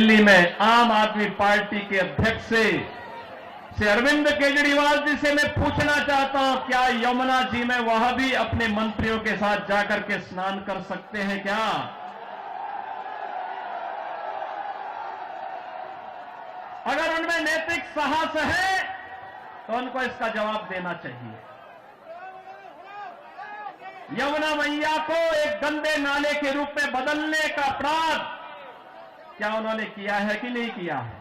दिल्ली में आम आदमी पार्टी के अध्यक्ष से अरविंद केजरीवाल जी से मैं पूछना चाहता हूं, क्या यमुना जी में वह भी अपने मंत्रियों के साथ जाकर के स्नान कर सकते हैं क्या? अगर उनमें नैतिक साहस है तो उनको इसका जवाब देना चाहिए। यमुना मैया को एक गंदे नाले के रूप में बदलने का अपराध क्या उन्होंने किया है कि नहीं किया है?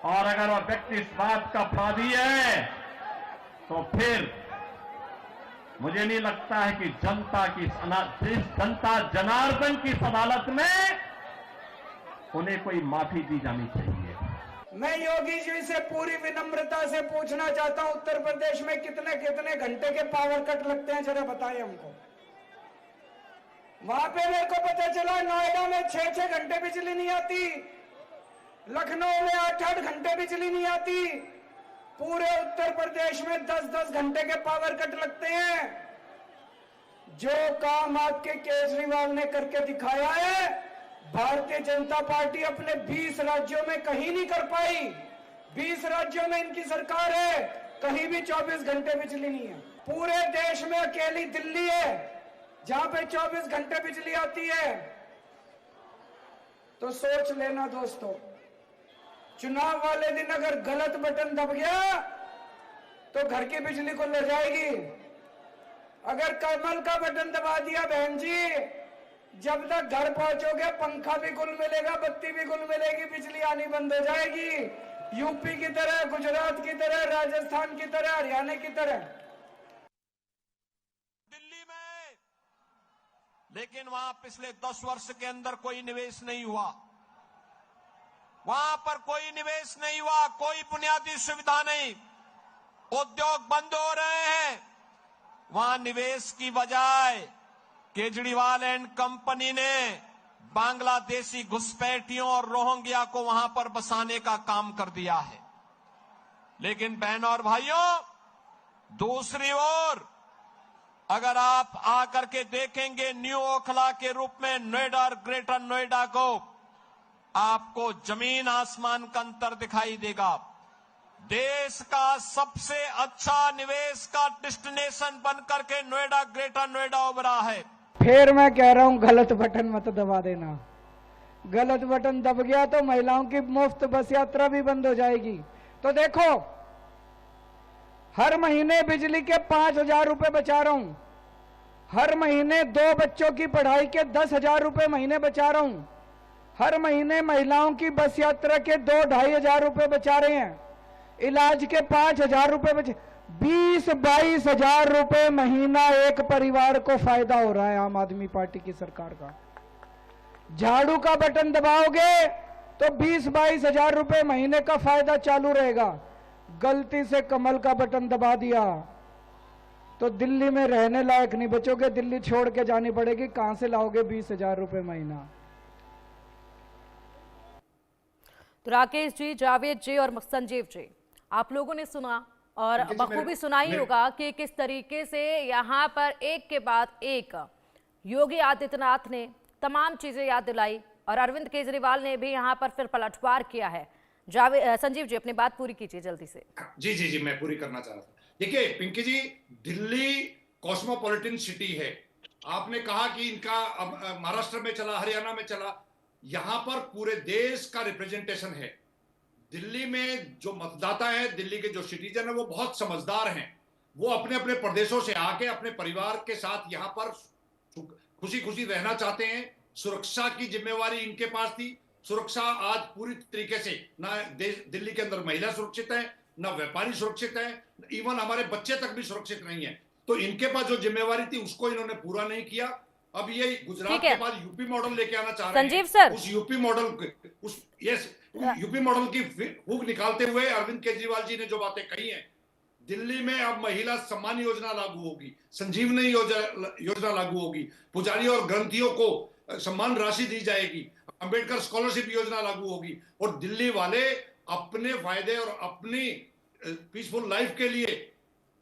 और अगर वह व्यक्ति इस बात का अपराधी है तो फिर मुझे नहीं लगता है कि जनता जनार्दन की इस अदालत में उन्हें कोई माफी दी जानी चाहिए। मैं योगी जी से पूरी विनम्रता से पूछना चाहता हूं, उत्तर प्रदेश में कितने कितने घंटे के पावर कट लगते हैं, जरा बताएं हमको। वहां पे मेरे को पता चला नोएडा में 6-6 घंटे बिजली नहीं आती, लखनऊ में 8-8 घंटे बिजली नहीं आती, पूरे उत्तर प्रदेश में 10-10 घंटे के पावर कट लगते हैं। जो काम आपके केजरीवाल ने करके दिखाया है, भारतीय जनता पार्टी अपने 20 राज्यों में कहीं नहीं कर पाई। 20 राज्यों में इनकी सरकार है, कहीं भी 24 घंटे बिजली नहीं है। पूरे देश में अकेली दिल्ली है जहां पे 24 घंटे बिजली आती है। तो सोच लेना दोस्तों, चुनाव वाले दिन अगर गलत बटन दब गया तो घर की बिजली को ले जाएगी। अगर कमल का बटन दबा दिया बहन जी, जब तक घर पहुंचोगे पंखा भी गुल मिलेगा, बत्ती भी गुल मिलेगी, बिजली आनी बंद हो जाएगी। यूपी की तरह, गुजरात की तरह, राजस्थान की तरह, हरियाणा की तरह। दिल्ली में लेकिन वहां पिछले 10 वर्ष के अंदर कोई निवेश नहीं हुआ, वहां पर कोई निवेश नहीं हुआ, कोई बुनियादी सुविधा नहीं, उद्योग बंद हो रहे हैं। वहां निवेश की बजाय केजरीवाल एंड कंपनी ने बांग्लादेशी घुसपैठियों और रोहिंग्या को वहां पर बसाने का काम कर दिया है। लेकिन बहनों और भाइयों, दूसरी ओर अगर आप आकर के देखेंगे न्यू ओखला के रूप में नोएडा और ग्रेटर नोएडा को, आपको जमीन आसमान का अंतर दिखाई देगा। देश का सबसे अच्छा निवेश का डेस्टिनेशन बनकर के नोएडा, ग्रेटर नोएडा उभरा है। फिर मैं कह रहा हूं, गलत बटन मत दबा देना। गलत बटन दब गया तो महिलाओं की मुफ्त बस यात्रा भी बंद हो जाएगी। तो देखो, हर महीने बिजली के 5,000 रुपए बचा रहा हूं, हर महीने 2 बच्चों की पढ़ाई के 10,000 रुपए महीने बचा रहा हूं, हर महीने महिलाओं की बस यात्रा के 2-2.5 हजार रुपए बचा रहे हैं, इलाज के 5,000 रुपए बचे, 20-22 हजार रुपए महीना एक परिवार को फायदा हो रहा है आम आदमी पार्टी की सरकार का। झाड़ू का बटन दबाओगे तो 20-22 हजार रुपए महीने का फायदा चालू रहेगा। गलती से कमल का बटन दबा दिया तो दिल्ली में रहने लायक नहीं बचोगे, दिल्ली छोड़ के जानी पड़ेगी। कहां से लाओगे 20,000 रुपए महीना? तो राकेश जी, जावेद जी और संजीव जी, आप लोगों ने सुना और बखूबी सुना ही होगा कि किस तरीके से यहाँ पर एक के बाद एक योगी आदित्यनाथ ने तमाम चीजें याद दिलाई और अरविंद केजरीवाल ने भी यहाँ पर फिर पलटवार किया है। संजीव जी, अपनी बात पूरी कीजिए जल्दी से। जी मैं पूरी करना चाह रहा था। देखिए पिंकी जी, दिल्ली कॉस्मोपॉलिटन सिटी है। आपने कहा कि इनका अब महाराष्ट्र में चला, हरियाणा में चला, यहां पर पूरे देश का रिप्रेजेंटेशन है। दिल्ली में जो मतदाता है, दिल्ली के जो सिटीजन है, वो बहुत समझदार हैं। वो अपने अपने प्रदेशों से आके अपने परिवार के साथ यहाँ पर खुशी खुशी रहना चाहते हैं। सुरक्षा की जिम्मेवारी इनके पास थी। सुरक्षा आज पूरी तरीके से ना दिल्ली के अंदर महिला सुरक्षित है, ना व्यापारी सुरक्षित है, इवन हमारे बच्चे तक भी सुरक्षित नहीं है। तो इनके पास जो जिम्मेवारी थी उसको इन्होंने पूरा नहीं किया। अब ये गुजरात के बाद यूपी मॉडल लेके आना चाह रहे हैं। सर, उस यूपी मॉडल की हुक निकालते हुए अरविंद केजरीवाल जी ने जो बातें कही हैं, दिल्ली में अब महिला सम्मान योजना लागू होगी, संजीवनी योजना लागू होगी, पुजारी और ग्रंथियों को सम्मान राशि दी जाएगी, अंबेडकर स्कॉलरशिप योजना लागू होगी और दिल्ली वाले अपने फायदे और अपनी पीसफुल लाइफ के लिए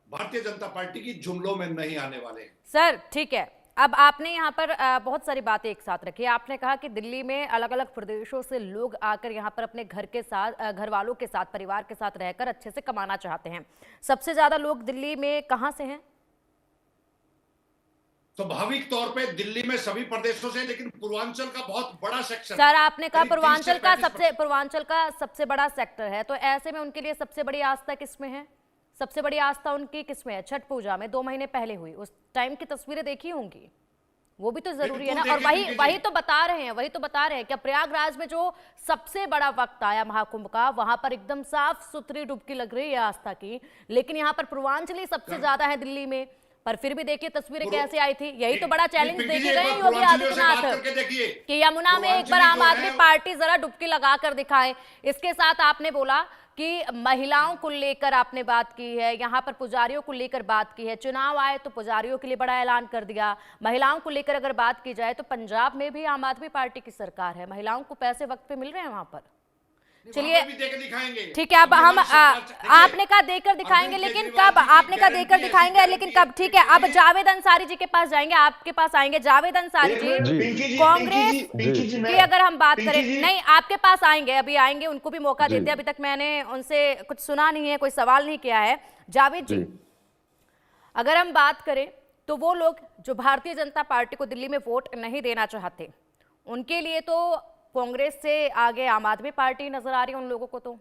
भारतीय जनता पार्टी की जुमलों में नहीं आने वाले। सर ठीक है, अब आपने यहाँ पर बहुत सारी बातें एक साथ रखी। आपने कहा कि दिल्ली में अलग अलग प्रदेशों से लोग आकर यहाँ पर अपने घर के साथ, घर वालों के साथ, परिवार के साथ रहकर अच्छे से कमाना चाहते हैं। सबसे ज्यादा लोग दिल्ली में कहाँ से हैं? स्वाभाविक तौर पे दिल्ली में सभी प्रदेशों से, लेकिन पूर्वांचल का बहुत बड़ा सेक्शन। सर आपने कहा करीब 30 से पूर्वांचल का सबसे बड़ा सेक्टर है, तो ऐसे में उनके लिए सबसे बड़ी आस्था किसमें है? सबसे बड़ी आस्था उनकी किसमें है? छठ पूजा में 2 महीने पहले हुई, उस टाइम की तस्वीरें देखी होंगी, वो भी तो जरूरी है ना। और वही तो बता रहे हैं कि प्रयागराज में जो सबसे बड़ा वक्त आया महाकुंभ का, वहां पर एकदम साफ सुथरी डुबकी लग रही है आस्था की, लेकिन यहाँ पर पूर्वांचली सबसे ज्यादा है दिल्ली में। पर फिर भी देखिए तस्वीरें कैसे आई थी। यही तो बड़ा चैलेंज देखे गए योगी आदित्यनाथ कि यमुना में एक बार आम आदमी पार्टी जरा डुबकी लगा कर दिखाए। इसके साथ आपने बोला कि महिलाओं को लेकर आपने बात की है, यहाँ पर पुजारियों को लेकर बात की है। चुनाव आए तो पुजारियों के लिए बड़ा ऐलान कर दिया। महिलाओं को लेकर अगर बात की जाए तो पंजाब में भी आम आदमी पार्टी की सरकार है, महिलाओं को पैसे वक्त पे मिल रहे हैं वहां पर। चलिए ठीक है, अब हम आपने कहा देकर दिखाएंगे, लेकिन कब? आपने कहा देकर दिखाएंगे, लेकिन कब? ठीक है, अब जावेद अंसारी जी के पास जाएंगे, आपके पास आएंगे। जावेद अंसारी जी, कांग्रेस की अगर हम बात करें, नहीं आपके पास आएंगे, अभी आएंगे, उनको भी मौका देते हैं। अभी तक मैंने उनसे कुछ सुना नहीं है, कोई सवाल नहीं किया है। जावेद जी, अगर हम बात करें तो वो लोग जो भारतीय जनता पार्टी को दिल्ली में वोट नहीं देना चाहते, उनके लिए तो कांग्रेस से आगे आम आदमी पार्टी नजर आ रही है उन लोगों को। तो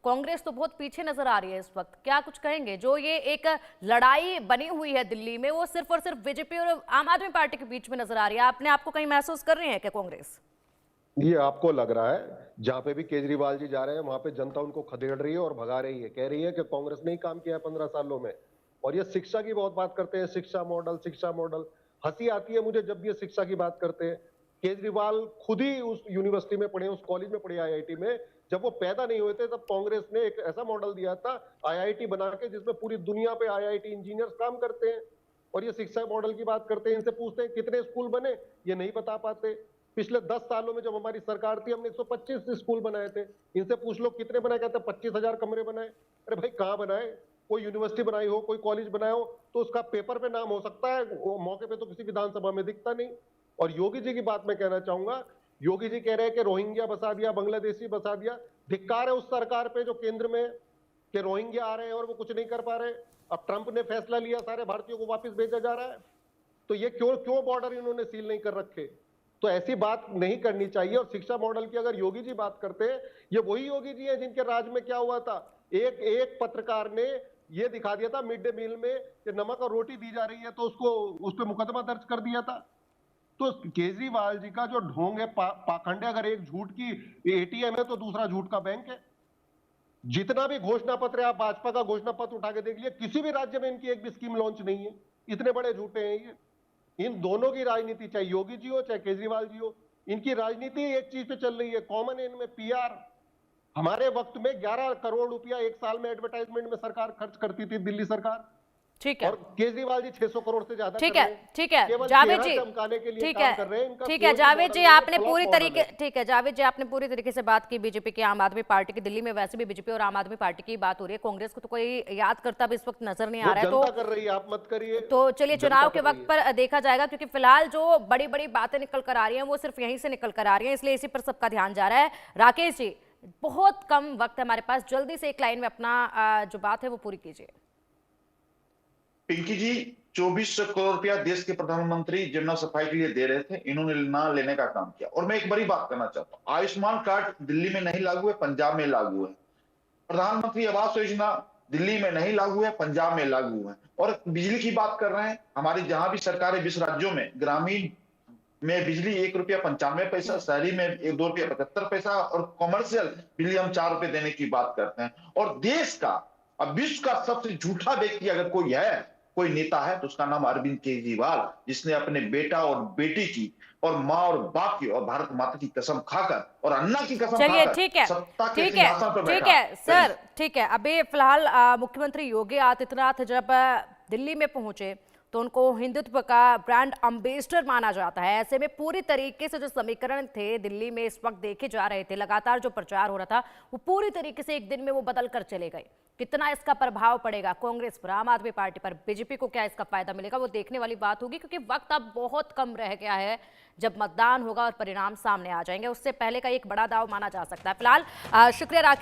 कांग्रेस तो बहुत पीछे नजर आ रही है इस वक्त। क्या कुछ कहेंगे? जो ये एक लड़ाई बनी हुई है दिल्ली में, वो सिर्फ और सिर्फ बीजेपी और आम आदमी पार्टी के बीच में नजर आ रही है। आपने आपको कहीं महसूस कर रही है क्या कांग्रेस? ये आपको लग रहा है जहां पे भी केजरीवाल जी जा रहे हैं वहां पे जनता उनको खदेड़ रही है और भगा रही है, कह रही है कि कांग्रेस ने ही काम किया है 15 सालों में। और ये शिक्षा की बहुत बात करते हैं, शिक्षा मॉडल। हंसी आती है मुझे जब ये शिक्षा की बात करते हैं। केजरीवाल खुद ही उस यूनिवर्सिटी में पढ़े, उस कॉलेज में पढ़े, आईआईटी में। जब वो पैदा नहीं हुए थे तब कांग्रेस ने एक ऐसा मॉडल दिया था आईआईटी बना के, जिसमें पूरी दुनिया पे आईआईटी इंजीनियर्स काम करते हैं। और ये शिक्षा मॉडल की बात करते हैं। इनसे पूछते हैं कितने स्कूल बने, ये नहीं बता पाते। पिछले 10 सालों में जब हमारी सरकार थी हमने 125 स्कूल बनाए थे। इनसे पूछ लो कितने बनाए, कहते 25,000 कमरे बनाए। अरे भाई कहाँ बनाए? कोई यूनिवर्सिटी बनाई हो, कोई कॉलेज बनाया हो तो उसका पेपर पे नाम हो सकता है, मौके पे तो किसी विधानसभा में दिखता नहीं। और योगी जी की बात मैं कहना चाहूंगा, योगी जी कह रहे हैं कि रोहिंग्या बसा दिया, बांग्लादेशी बसा दिया। धिक्कार है उस सरकार पे जो केंद्र में कि रोहिंग्या आ रहे हैं और वो कुछ नहीं कर पा रहे। अब ट्रंप ने फैसला लिया, सारे भारतीयों को वापस भेजा जा रहा है। तो ये क्यों बॉर्डर इन्होंने सील नहीं कर रखे? तो ऐसी बात नहीं करनी चाहिए। और शिक्षा मॉडल की अगर योगी जी बात करते हैं, ये वही योगी जी हैं जिनके राज में क्या हुआ था, एक पत्रकार ने ये दिखा दिया था मिड डे मील में कि नमक और रोटी दी जा रही है तो उसको उस पर मुकदमा दर्ज कर दिया था। तो केजरीवाल जी का जो ढोंग है, पाखंड है। अगर एक झूठ की एटीएम है तो दूसरा झूठ का बैंक है। जितना भी घोषणा पत्र है, आप भाजपा का घोषणा पत्र उठा के देख लिया, किसी भी राज्य में इनकी एक भी स्कीम लॉन्च नहीं है। इतने बड़े झूठे हैं ये। इन दोनों की राजनीति, चाहे योगी जी हो चाहे केजरीवाल जी हो, इनकी राजनीति एक चीज पे चल रही है कॉमन, इनमें पीआर। हमारे वक्त में 11 करोड़ रुपया एक साल में एडवर्टाइजमेंट में सरकार खर्च करती थी, दिल्ली सरकार। ठीक है, और केजरीवाल जी 600 करोड़ से ज्यादा ठीक है जावेद जी, ठीक है जावेद जी, आपने पूरी तरीके, ठीक है जावेद जी, आपने पूरी तरीके से बात की बीजेपी की, आम आदमी पार्टी की। दिल्ली में वैसे भी बीजेपी और आम आदमी पार्टी की बात हो रही है, कांग्रेस को तो कोई याद करता भी इस वक्त नजर नहीं आ रहा है। तो कर रही है, आप मत करिए। तो चलिए चुनाव के वक्त पर देखा जाएगा, क्योंकि फिलहाल जो बड़ी बड़ी बातें निकल कर आ रही हैं वो सिर्फ यहीं से निकल कर आ रही हैं, इसलिए इसी पर सबका ध्यान जा रहा है। राकेश जी, बहुत कम वक्त है हमारे पास, जल्दी से एक लाइन में अपना जो बात है वो पूरी कीजिए। पिंकी जी, 2400 करोड़ रुपया देश के प्रधानमंत्री जमुना सफाई के लिए दे रहे थे, इन्होंने ना लेने का काम किया। और मैं एक बड़ी बात करना चाहता हूं, आयुष्मान कार्ड दिल्ली में नहीं लागू है, पंजाब में लागू है। प्रधानमंत्री आवास योजना दिल्ली में नहीं लागू है, पंजाब में लागू है। और बिजली की बात कर रहे हैं, हमारी जहां भी सरकारें 20 राज्यों में, ग्रामीण में बिजली 1 रुपया 95 पैसा, शहरी में 2 रुपया 75 पैसा, और कॉमर्शियल बिजली हम 4 रुपए देने की बात करते हैं। और देश का, अब विश्व का सबसे झूठा व्यक्ति अगर कोई है, कोई नेता है, तो उसका नाम अरविंद केजरीवाल, जिसने अपने बेटा और बेटी की और माँ और बाप की और भारत माता की कसम खाकर और अन्ना की कसम चलिए खाकर ठीक है सर, ठीक है। अभी फिलहाल मुख्यमंत्री योगी आदित्यनाथ जब दिल्ली में पहुंचे तो उनको हिंदुत्व का ब्रांड एम्बेसडर माना जाता है। ऐसे में पूरी तरीके से जो समीकरण थे दिल्ली में इस वक्त देखे जा रहे थे, लगातार जो प्रचार हो रहा था वो पूरी तरीके से एक दिन में वो बदल कर चले गए। कितना इसका प्रभाव पड़ेगा कांग्रेस पर, आम आदमी पार्टी पर, बीजेपी को क्या इसका फायदा मिलेगा, वो देखने वाली बात होगी, क्योंकि वक्त अब बहुत कम रह गया है जब मतदान होगा और परिणाम सामने आ जाएंगे। उससे पहले का एक बड़ा दाव माना जा सकता है। फिलहाल शुक्रिया राकेश।